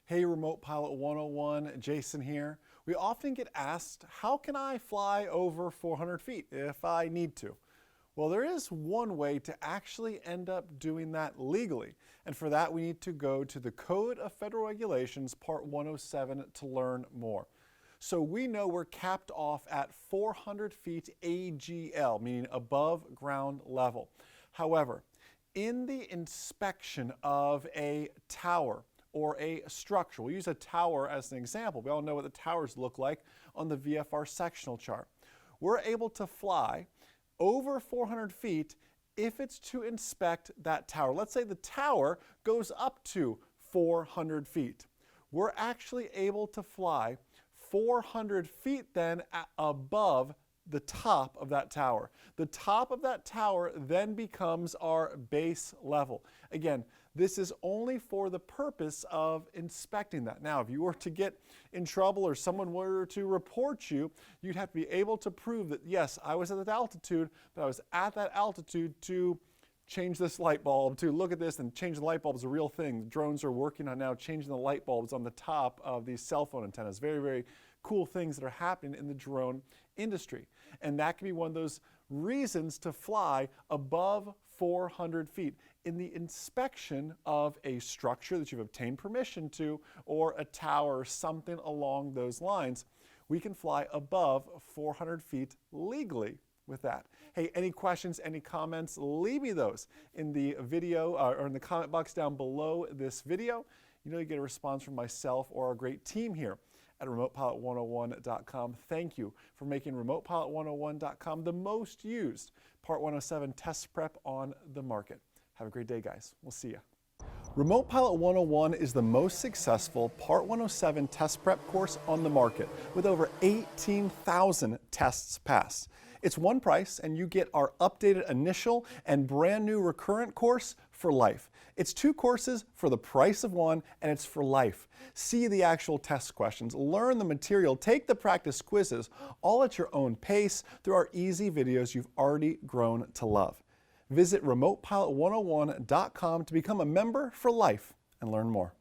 Hey, Remote Pilot 101, Jason here. We often get asked, how can I fly over 400 feet if I need to? Well, there is one way to actually end up doing that legally. And for that, we need to go to the Code of Federal Regulations, Part 107, to learn more. So we know we're capped off at 400 feet AGL, meaning above ground level. However, in the inspection of a tower, or a structure. We'll use a tower as an example. We all know what the towers look like on the VFR sectional chart. We're able to fly over 400 feet if it's to inspect that tower. Let's say the tower goes up to 400 feet. We're actually able to fly 400 feet then above the top of that tower. The top of that tower then becomes our base level. Again, this is only for the purpose of inspecting that. Now, if you were to get in trouble or someone were to report you, you'd have to be able to prove that, yes, I was at that altitude, but I was at that altitude to change this light bulb, to look at this and change the light bulb is a real thing. Drones are working on now changing the light bulbs on the top of these cell phone antennas. Very, very cool things that are happening in the drone industry. And that can be one of those reasons to fly above 400 feet in the inspection of a structure that you've obtained permission to, or a tower, or something along those lines. We can fly above 400 feet legally with that. Hey, any questions, any comments, leave me those in the video or in the comment box down below this video. You know you get a response from myself or our great team here at RemotePilot101.com. Thank you for making RemotePilot101.com the most used Part 107 test prep on the market. Have a great day, guys. We'll see you. Remote Pilot 101 is the most successful Part 107 test prep course on the market with over 18,000 tests passed. It's one price and you get our updated initial and brand new recurrent course for life. It's two courses for the price of one and it's for life. See the actual test questions, learn the material, take the practice quizzes, all at your own pace through our easy videos you've already grown to love. Visit RemotePilot101.com to become a member for life and learn more.